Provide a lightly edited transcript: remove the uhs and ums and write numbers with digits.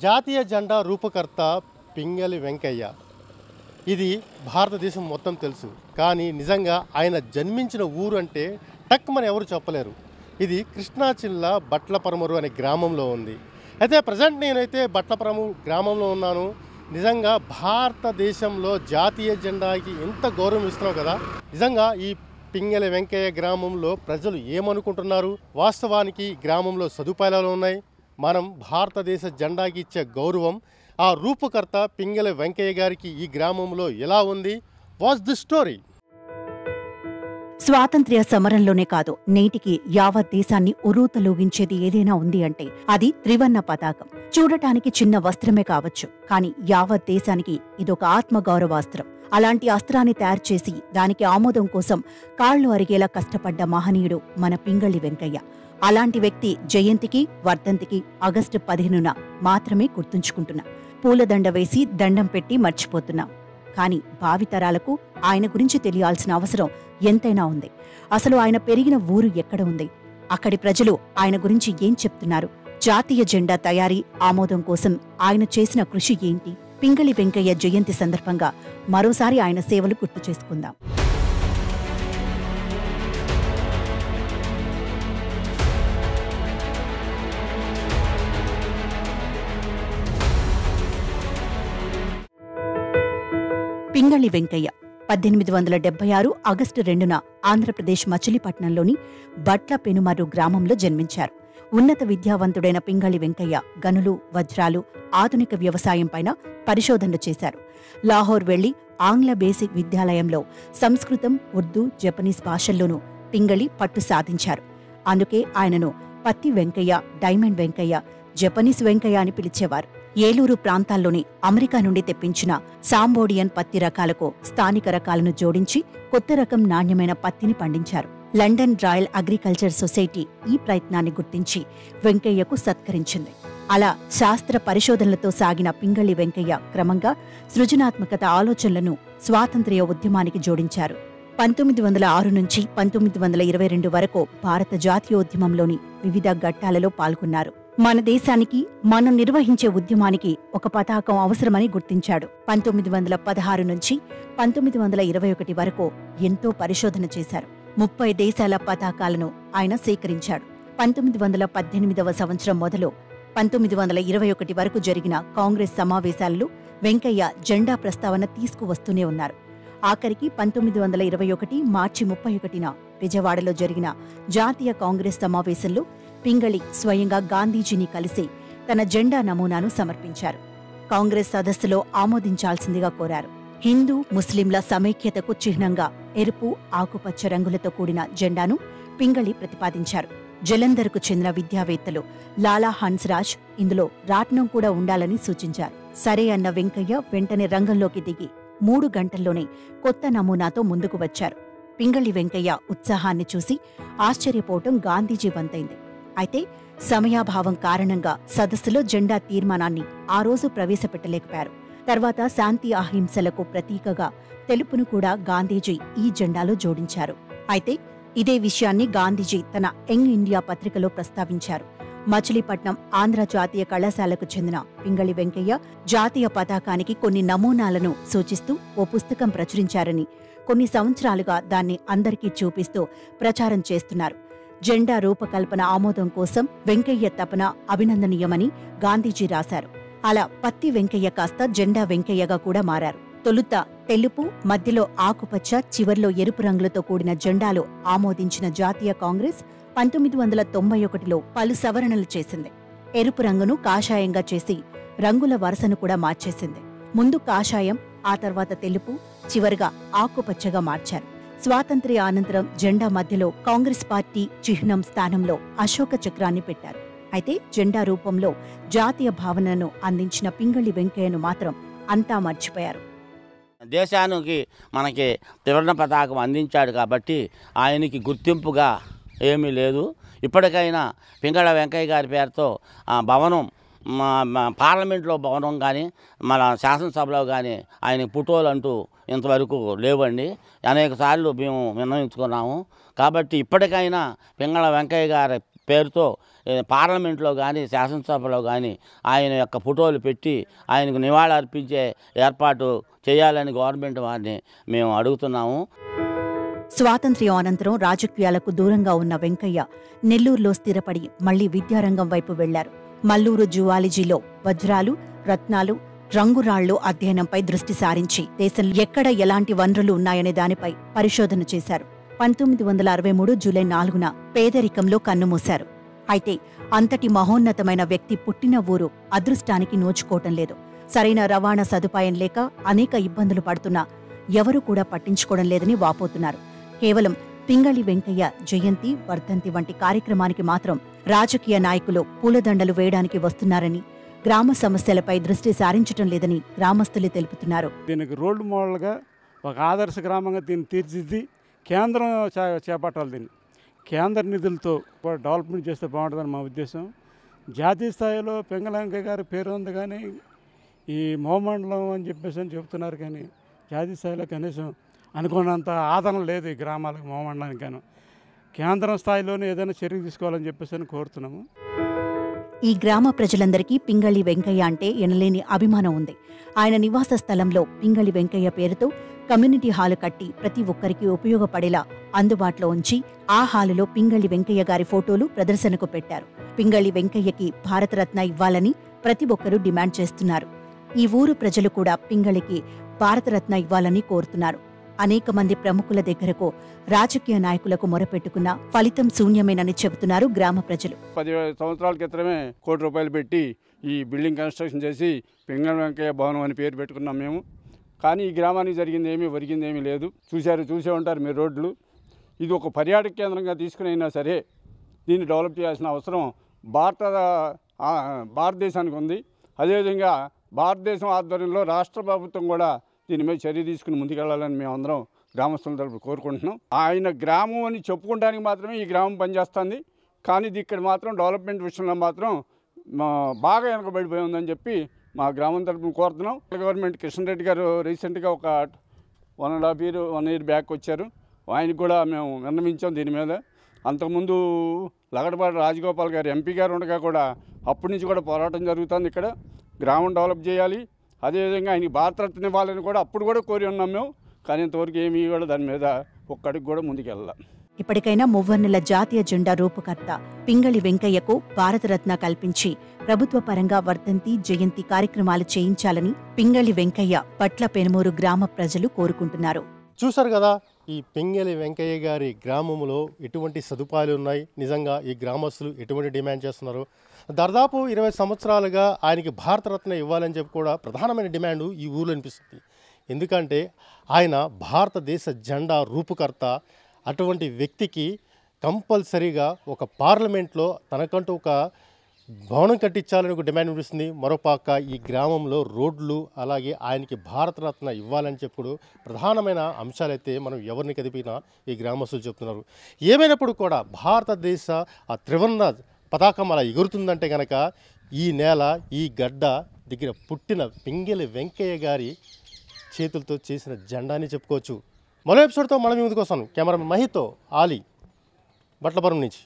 జాతీయ జెండా రూపకర్త పింగళి వెంకయ్య. ఇది భారతదేశం మొత్తం తెలుసు, కానీ నిజంగా ఆయన జన్మించిన ఊరు అంటే టక్మని ఎవరు చెప్పలేరు. ఇది కృష్ణా జిల్లా బట్లపరమరు అనే గ్రామంలో ఉంది. అయితే ప్రజెంట్ నేనైతే బట్లపరము గ్రామంలో ఉన్నాను. నిజంగా భారతదేశంలో జాతీయ జెండాకి ఎంత గౌరవం ఇస్తున్నావు కదా. నిజంగా ఈ పింగళి వెంకయ్య గ్రామంలో ప్రజలు ఏమనుకుంటున్నారు, వాస్తవానికి గ్రామంలో సదుపాయాలు ఉన్నాయి, మనం భారతదేశ జెండాకి ఇచ్చే గౌరవం ఆ రూపకర్త పింగళి వెంకయ్య గారికి ఈ గ్రామంలో ఎలా ఉంది, వాట్స్ ది స్టోరీ. స్వాతంత్ర్య సమరంలోనే కాదు, నేటికి యావత్ దేశాన్ని ఉరూతలూగించేది ఏదైనా ఉంది అంటే అది త్రివర్ణ పతాకం. చూడటానికి చిన్న వస్త్రమే కావచ్చు, కానీ యావత్ దేశానికి ఇదొక ఆత్మగౌరవాస్త్రం. అలాంటి అస్త్రాన్ని తయారు చేసి దానికి ఆమోదం కోసం కాళ్లు అరిగేలా కష్టపడ్డ మహనీయుడు మన పింగళి వెంకయ్య. అలాంటి వ్యక్తి జయంతికి, వర్ధంతికి ఆగస్టు 15న మాత్రమే గుర్తుంచుకుంటున్నా. పూలదండ వేసి దండం పెట్టి మర్చిపోతున్నా. కాని భావితరాలకు ఆయన గురించి తెలియాల్సిన అవసరం ఎంతైనా ఉంది. అసలు ఆయన పెరిగిన ఊరు ఎక్కడ ఉంది, అక్కడి ప్రజలు ఆయన గురించి ఏం చెప్తున్నారు, జాతీయ జెండా తయారీ ఆమోదం కోసం ఆయన చేసిన కృషి ఏంటి. పింగళి వెంకయ్య జయంతి సందర్భంగా మరోసారి ఆయన సేవలు గుర్తు చేసుకుందాం. పింగళి వెంకయ్య 1876 ఆగస్టు 2న ఆంధ్రప్రదేశ్ మచిలీపట్నంలోని బట్ల పెనుమర్రు గ్రామంలో జన్మించారు. ఉన్నత విద్యావంతుడైన పింగళి వెంకయ్య గనులు, వజ్రాలు, ఆధునిక వ్యవసాయంపైన పరిశోధనలు చేశారు. లాహోర్ వెళ్లి ఆంగ్ల బేసిక్ విద్యాలయంలో సంస్కృతం, ఉర్దూ, జపనీస్ భాషల్లోనూ పింగళి పట్టు సాధించారు. అందుకే ఆయనను పత్తి వెంకయ్య, డైమండ్ వెంకయ్య, జపనీస్ వెంకయ్య అని పిలిచేవారు. ఏలూరు ప్రాంతాల్లోని అమెరికా నుండి తెప్పించిన సాంబోడియన్ పత్తి రకాలకు స్థానిక రకాలను జోడించి కొత్త రకం నాణ్యమైన పత్తిని పండించారు. లండన్ రాయల్ అగ్రికల్చర్ సొసైటీ ఈ ప్రయత్నాన్ని గుర్తించి వెంకయ్యకు సత్కరించింది. అలా శాస్త్ర పరిశోధనలతో సాగిన పింగళి వెంకయ్య క్రమంగా సృజనాత్మకత ఆలోచనలను స్వాతంత్ర్య ఉద్యమానికి జోడించారు. 1906 నుంచి 1922 వరకు భారత జాతీయోద్యమంలోని వివిధ ఘట్టాలలో పాల్గొన్నారు. మన దేశానికి, మనం నిర్వహించే ఉద్యమానికి ఒక పతాకం అవసరమని గుర్తించాడు. 1916 నుంచి 1921 వరకు ఎంతో పరిశోధన చేశారు. 30 దేశాల పతాకాలను ఆయన సేకరించాడు. 1918వ సంవత్సరం మొదలు 1921 వరకు జరిగిన కాంగ్రెస్ సమావేశాలలో వెంకయ్య జెండా ప్రస్తావన తీసుకువస్తూనే ఉన్నారు. ఆఖరికి 1921 మార్చి 31న విజయవాడలో జరిగిన జాతీయ కాంగ్రెస్ సమావేశంలో పింగళి స్వయంగా గాంధీజీని కలిసి తన జెండా నమూనాను సమర్పించారు. కాంగ్రెస్ సదస్సులో ఆమోదించాల్సిందిగా కోరారు. హిందూ, ముస్లింల సమైక్యతకు చిహ్నంగా ఎరుపు, ఆకుపచ్చ రంగులతో కూడిన జెండాను పింగళి ప్రతిపాదించారు. జలంధర్కు చెందిన విద్యావేత్తలు లాలా హన్స్రాజ్ ఇందులో రాట్నం కూడా ఉండాలని సూచించారు. సరే అన్న వెంకయ్య వెంటనే రంగంలోకి దిగి 3 గంటల్లోనే కొత్త నమూనాతో ముందుకు వచ్చారు. పింగళి వెంకయ్య ఉత్సాహాన్ని చూసి ఆశ్చర్యపోవటం గాంధీజీ వంతైంది. అయితే సమయాభావం కారణంగా సదస్సులో జెండా తీర్మానాన్ని ఆ రోజు ప్రవేశపెట్టలేకపోయారు. తర్వాత శాంతి అహింసలకు ప్రతీకగా తెలుపును కూడా గాంధీజీ ఈ జెండాలో జోడించారు. అయితే ఇదే విషయాన్ని గాంధీజీ తన యంగ్ ఇండియా పత్రికలో ప్రస్తావించారు. మచిలీపట్నం ఆంధ్ర జాతీయ కళాశాలకు చెందిన పింగళి వెంకయ్య జాతీయ పతాకానికి కొన్ని నమూనాలను సూచిస్తూ ఓ పుస్తకం ప్రచురించారని, కొన్ని సంవత్సరాలుగా దాన్ని అందరికీ చూపిస్తూ ప్రచారం చేస్తున్నారు. జెండా రూపకల్పన ఆమోదం కోసం వెంకయ్య తపన అభినందనీయమని గాంధీజీ రాశారు. అలా పత్తి వెంకయ్య కాస్త జెండా వెంకయ్యగా కూడా మారారు. తొలుత తెలుపు, మధ్యలో ఆకుపచ్చ, చివర్లో ఎరుపు రంగులతో కూడిన జెండాలు ఆమోదించిన జాతీయ కాంగ్రెస్ 1991లో పలు సవరణలు చేసింది. ఎరుపు రంగును కాషాయంగా చేసి రంగుల వరుసను కూడా మార్చేసింది. ముందు కాషాయం, ఆ తర్వాత తెలుపు, చివరిగా ఆకుపచ్చగా మార్చారు. స్వాతంత్ర్య అనంతరం జెండా మధ్యలో కాంగ్రెస్ పార్టీ చిహ్నం స్థానంలో అశోక చక్రాన్ని పెట్టారు. అయితే జెండా రూపంలో జాతీయ భావనను అందించిన పింగళి వెంకయ్యను మాత్రం అంతా మర్చిపోయారు. దేశానికి మనకి త్రివర్ణ పతాకం అందించాడు కాబట్టి ఆయనకి గుర్తింపుగా ఏమీ లేదు. ఇప్పటికైనా పింగళి వెంకయ్య గారి పేరుతో భవనం, పార్లమెంట్లో భవనం కానీ మన శాసనసభలో కానీ ఆయన ఫోటోలు అంటూ ఇంతవరకు లేవండి. అనేక సార్లు మేము విన్నవించుకున్నాము. కాబట్టి ఇప్పటికైనా పింగళి వెంకయ్య గారి పేరుతో పార్లమెంట్లో కానీ శాసనసభలో కానీ ఆయన యొక్క ఫోటోలు పెట్టి ఆయనకు నివాళులు అర్పించే ఏర్పాటు చేయాలని గవర్నమెంట్ వారిని మేము అడుగుతున్నాము. స్వాతంత్ర్యం అనంతరం రాజకీయాలకు దూరంగా ఉన్న వెంకయ్య నెల్లూరులో స్థిరపడి మళ్లీ విద్యారంగం వైపు వెళ్లారు. మల్లూరు జువాలజీలో వజ్రాలు, రత్నాలు, రంగురాళ్లు అధ్యయనంపై దృష్టి సారించి దేశంలో ఎక్కడ ఎలాంటి వనరులు ఉన్నాయనే దానిపై పరిశోధన చేశారు. 1963 జూలై 4న పేదరికంలో కన్నుమూశారు. అయితే అంతటి మహోన్నతమైన వ్యక్తి పుట్టిన ఊరు అదృష్టానికి నోచుకోవటం లేదు. సరైన రవాణా సదుపాయం లేక అనేక ఇబ్బందులు పడుతున్నా ఎవరూ కూడా పట్టించుకోవడం లేదని వాపోతున్నారు. కేవలం పింగళి వెంకయ్య జయంతి, వర్ధంతి వంటి కార్యక్రమానికి మాత్రం రాజకీయ నాయకులు పూలదండలు వేయడానికి వస్తున్నారని, గ్రామ సమస్యలపై దృష్టి సారించటం లేదని గ్రామస్తులు తెలుపుతున్నారు. దీనికి రోల్ మోడల్గా ఒక ఆదర్శ గ్రామంగా దీన్ని తీర్చిదిద్ది కేంద్రం చేపట్టాలి. దీన్ని కేంద్ర నిధులతో డెవలప్మెంట్ చేస్తే బాగుంటుందని మా ఉద్దేశం. జాతీయ స్థాయిలో పింగళి వెంకయ్య గారి పేరు ఉంది, కానీ ఈ మోమండలం అని చెప్పేసి చెబుతున్నారు, కానీ జాతీయ స్థాయిలో కనీసం అనుకున్నంత ఆదరణ లేదు ఈ గ్రామాలకు, మోమండలానికి. గాను కేంద్రం స్థాయిలోనే ఏదైనా చర్య తీసుకోవాలని చెప్పేసి కోరుతున్నాము. ఈ గ్రామ ప్రజలందరికీ పింగళి వెంకయ్య అంటే ఎనలేని అభిమానం ఉంది. ఆయన నివాస స్థలంలో పింగళి వెంకయ్య పేరుతో కమ్యూనిటీ హాలు కట్టి ప్రతి ఒక్కరికి ఉపయోగపడేలా అందుబాటులో ఉంచి ఆ హాలులో పింగళి వెంకయ్య గారి ఫోటోలు ప్రదర్శనకు పెట్టారు. పింగళి వెంకయ్యకి భారతరత్న ఇవ్వాలని ప్రతి ఒక్కరూ డిమాండ్ చేస్తున్నారు. ఈ ఊరు ప్రజలు కూడా పింగళికి భారతరత్న ఇవ్వాలని కోరుతున్నారు. అనేక మంది ప్రముఖుల దగ్గరకు, రాజకీయ నాయకులకు మొరపెట్టుకున్నా ఫలితం శూన్యమేనని చెబుతున్నారు గ్రామ ప్రజలు. 10 సంవత్సరాల క్రితమే ₹1 కోటి పెట్టి ఈ బిల్డింగ్ కన్స్ట్రక్షన్ చేసి పింగళి వెంకయ్య భవనం అని పేరు పెట్టుకున్నాం మేము. కానీ ఈ గ్రామానికి జరిగింది ఏమీ, ఒరిగింది ఏమీ లేదు. చూసే ఉంటారు మీరు రోడ్లు. ఇది ఒక పర్యాటక కేంద్రంగా తీసుకుని అయినా సరే దీన్ని డెవలప్ చేయాల్సిన అవసరం భారతదేశానికి ఉంది. అదేవిధంగా భారతదేశం ఆధ్వర్యంలో రాష్ట్ర ప్రభుత్వం కూడా దీని మీద చర్య తీసుకుని ముందుకెళ్లాలని మేమందరం గ్రామస్తుల తరపున కోరుకుంటున్నాం. ఆయన గ్రామం అని చెప్పుకోవడానికి మాత్రమే ఈ గ్రామం పనిచేస్తుంది, కానీ ఇది ఇక్కడ మాత్రం డెవలప్మెంట్ విషయంలో మాత్రం బాగా వెనకబడిపోయి ఉందని చెప్పి మా గ్రామం తరపున కోరుతున్నాం. గవర్నమెంట్ కిషన్ రెడ్డి గారు రీసెంట్గా ఒక 1.5 ఇయర్ బ్యాక్ వచ్చారు. ఆయనకు కూడా మేము విన్నవించాం దీని మీద. అంతకుముందు లగడపాటి రాజగోపాల్ గారు ఎంపీ గారు ఉండగా కూడా అప్పటి నుంచి కూడా పోరాటం జరుగుతుంది. ఇక్కడ గ్రామం డెవలప్ చేయాలి, అదేవిధంగా ఆయనకి భారతరత్న ఇవ్వాలని కూడా అప్పుడు కూడా కోరి ఉన్నాం మేము. కానీ ఇంతవరకు ఏమీ కూడా దాని మీద ఒక్కడికి కూడా ముందుకెళ్ళాలి. ఇప్పటికైనా మువ్వన్నెల జాతీయ జెండా రూపకర్త పింగళి వెంకయ్యకు భారతరత్న కల్పించి ప్రభుత్వ పరంగా వర్ధంతి, జయంతి కార్యక్రమాలు చేయించాలని పింగళి వెంకయ్య పట్ల పెనుమూరు గ్రామ ప్రజలు కోరుకుంటున్నారు. చూశారు కదా, ఈ పింగళి వెంకయ్య గారి గ్రామంలో ఎటువంటి సదుపాయాలు ఉన్నాయి, నిజంగా ఈ గ్రామస్తులు ఎటువంటి డిమాండ్ చేస్తున్నారు. దాదాపు 20 సంవత్సరాలుగా ఆయనకి భారతరత్న ఇవ్వాలని చెప్పి కూడా ప్రధానమైన డిమాండ్ ఈ ఊర్లో అనిపిస్తుంది. ఎందుకంటే ఆయన భారతదేశ జెండా రూపకర్త. అటువంటి వ్యక్తికి కంపల్సరీగా ఒక పార్లమెంట్లో తనకంటూ ఒక భవనం కట్టించాలని ఒక డిమాండ్ వినిపిస్తుంది. మరోపక్క ఈ గ్రామంలో రోడ్లు, అలాగే ఆయనకి భారతరత్న ఇవ్వాలని చెప్పుడు ప్రధానమైన అంశాలైతే మనం ఎవరిని కదిపినా ఈ గ్రామస్తులు చెప్తున్నారు. ఏమైనప్పుడు కూడా భారతదేశ ఆ త్రివర్ణ పతాకం అలా ఎగురుతుందంటే కనుక ఈ నేల, ఈ గడ్డ దగ్గర పుట్టిన పింగళి వెంకయ్య గారి చేతులతో చేసిన జెండా అని చెప్పుకోవచ్చు. మరో ఎపిసోడ్తో మనం ముందుకు వస్తాను. కెమెరామెన్ మహితో, ఆలీ, బట్లపురం నుంచి.